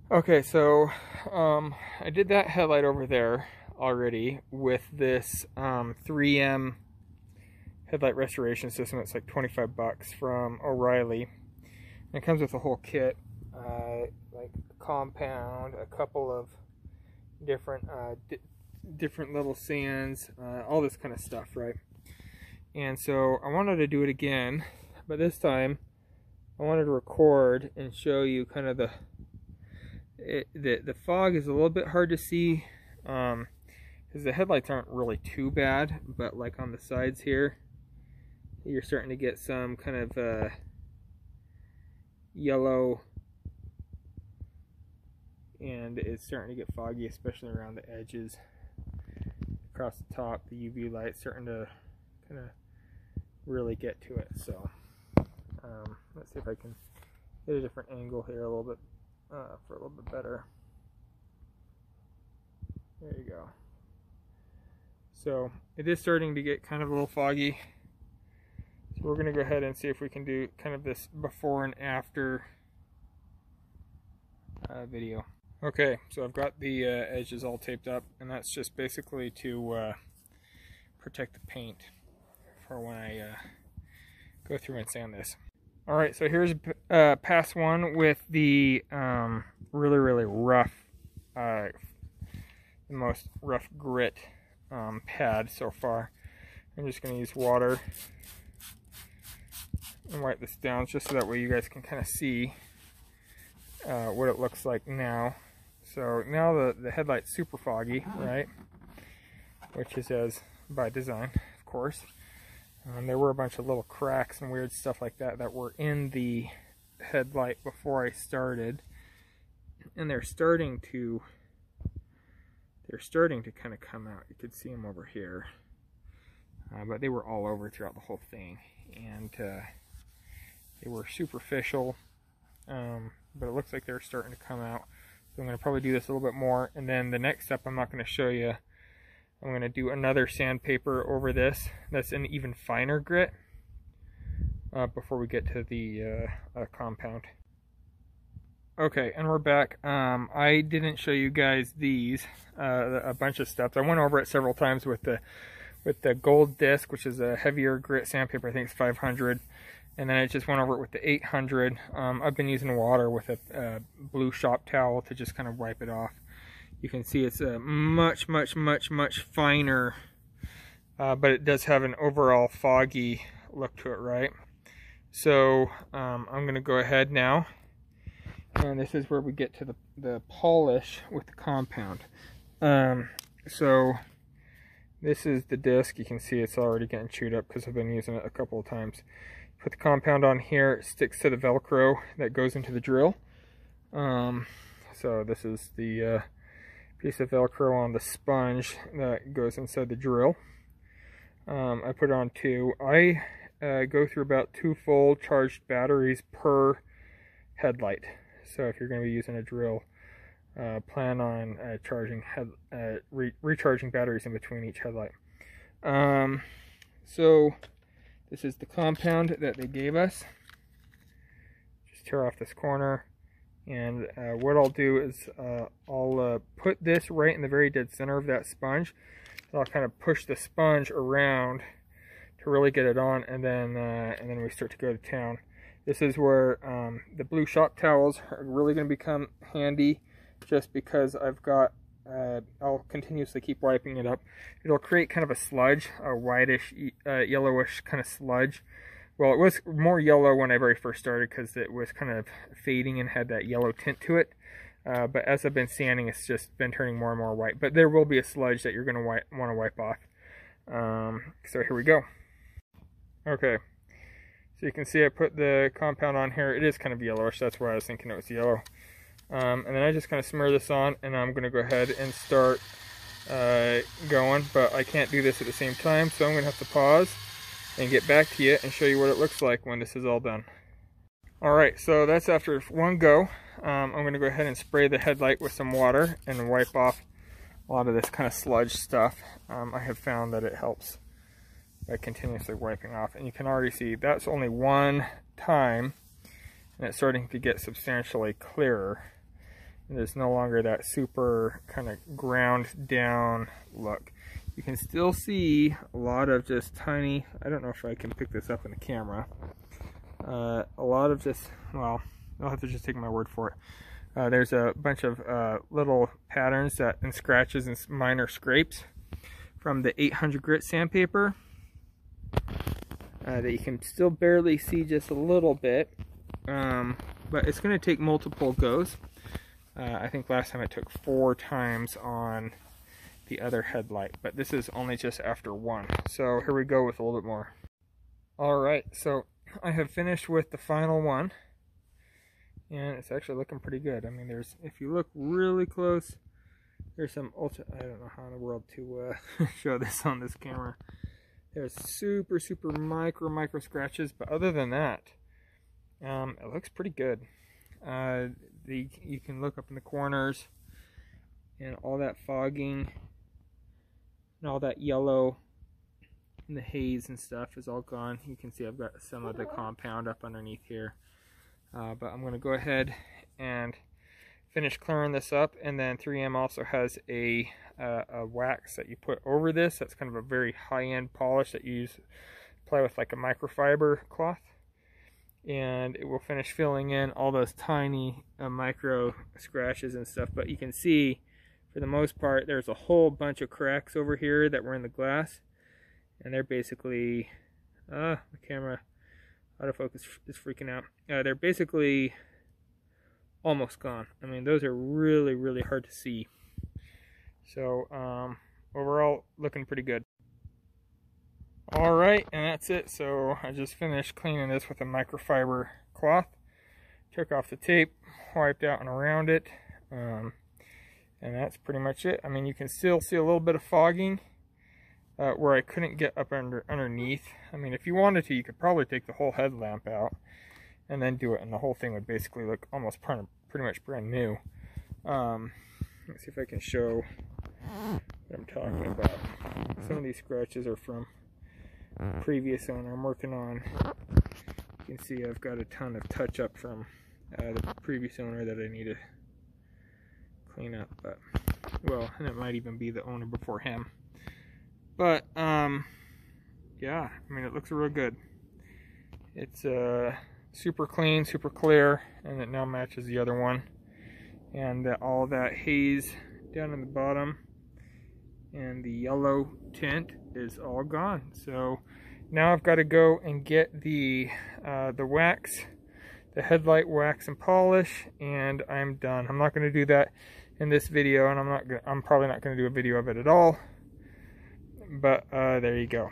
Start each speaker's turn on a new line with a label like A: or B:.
A: Okay, so I did that headlight over there already with this 3M headlight restoration system. It's like 25 bucks from O'Reilly. And it comes with a whole kit, like a compound, a couple of different different little sands, all this kind of stuff, right? And so I wanted to do it again, but this time I wanted to record and show you kind of the fog is a little bit hard to see because the headlights aren't really too bad, but like on the sides here you're starting to get some kind of yellow, and it's starting to get foggy, especially around the edges. Across the top, the UV light's starting to kind of really get to it. So let's see if I can get a different angle here a little bit for a little bit better. There you go. So it is starting to get kind of a little foggy. So we're going to go ahead and see if we can do kind of this before and after video. Okay, so I've got the edges all taped up, and that's just basically to protect the paint for when I go through and sand this. Alright, so here's pass one with the really rough, the most rough grit pad so far. I'm just going to use water and wipe this down just so that way you guys can kind of see what it looks like now. So now the headlight's super foggy, right? Which is as by design, of course. There were a bunch of little cracks and weird stuff like that that were in the headlight before I started, and they're starting to kind of come out. You could see them over here, but they were all over throughout the whole thing, and they were superficial, but it looks like they're starting to come out. So I'm going to probably do this a little bit more, and then the next step I'm not going to show you. I'm going to do another sandpaper over this that's an even finer grit before we get to the compound. Okay, and we're back. I didn't show you guys these, a bunch of steps. I went over it several times with the gold disc, which is a heavier grit sandpaper. I think it's 500. And then I just went over it with the 800. I've been using water with a blue shop towel to just kind of wipe it off. You can see it's a much finer, but it does have an overall foggy look to it, right? So I'm going to go ahead now, and this is where we get to the polish with the compound. So this is the disc. You can see it's already getting chewed up because I've been using it a couple of times. Put the compound on here, it sticks to the Velcro that goes into the drill. So this is the piece of Velcro on the sponge that goes inside the drill. I put it on 2. I go through about 2 full charged batteries per headlight. So if you're going to be using a drill, plan on recharging batteries in between each headlight. So this is the compound that they gave us. Just tear off this corner. And what I'll do is I'll put this right in the very dead center of that sponge. So I'll kind of push the sponge around to really get it on, and then we start to go to town. This is where the blue shop towels are really going to become handy, just because I've got, I'll continuously keep wiping it up. It'll create kind of a sludge, a whitish, yellowish kind of sludge. Well, it was more yellow when I very first started because it was kind of fading and had that yellow tint to it. But as I've been sanding, it's just been turning more and more white. But there will be a sludge that you're going to want to wipe off. So here we go. Okay, so you can see I put the compound on here. It is kind of yellowish, that's why I was thinking it was yellow. And then I just kind of smear this on, and I'm going to go ahead and start going. But I can't do this at the same time, so I'm going to have to pause and get back to you and show you what it looks like when this is all done. Alright, so that's after one go. I'm going to go ahead and spray the headlight with some water and wipe off a lot of this kind of sludge stuff. I have found that it helps by continuously wiping off. And you can already see that's only one time, and it's starting to get substantially clearer. And there's no longer that super kind of ground down look. You can still see a lot of just tiny, I don't know if I can pick this up in the camera, a lot of just, well, I'll have to just take my word for it. There's a bunch of little patterns and scratches and minor scrapes from the 800 grit sandpaper that you can still barely see just a little bit, but it's going to take multiple goes. I think last time it took 4 times on the other headlight, but this is only just after 1. So here we go with a little bit more. Alright, so I have finished with the final one, and it's actually looking pretty good. I mean, if you look really close, there's some I don't know how in the world to show this on this camera. There's super micro scratches, but other than that, it looks pretty good. You can look up in the corners, and all that fogging and all that yellow and the haze and stuff is all gone. You can see I've got some of the compound up underneath here, but I'm going to go ahead and finish clearing this up. And then 3M also has a wax that you put over this. That's kind of a very high-end polish that you apply with like a microfiber cloth, and it will finish filling in all those tiny micro scratches and stuff. But you can see, for the most part, there's a whole bunch of cracks over here that were in the glass, and they're basically, the camera autofocus is freaking out. They're basically almost gone. I mean, those are really hard to see. So overall, looking pretty good. Alright, and that's it. So I just finished cleaning this with a microfiber cloth, took off the tape, wiped out and around it, and that's pretty much it. I mean, you can still see a little bit of fogging where I couldn't get up underneath. I mean, if you wanted to, you could probably take the whole headlamp out and then do it, and the whole thing would basically look almost pretty much brand new. Let's see if I can show what I'm talking about. Some of these scratches are from previous owner I'm working on. You can see I've got a ton of touch up from the previous owner that I need to clean up, but well, and it might even be the owner before him. But yeah, I mean, it looks real good. It's super clean, super clear, and it now matches the other one. And all that haze down in the bottom and the yellow tint is all gone. So now I've got to go and get the wax, the headlight wax and polish, and I'm done. I'm not going to do that in this video, and I'm probably not going to do a video of it at all. But there you go.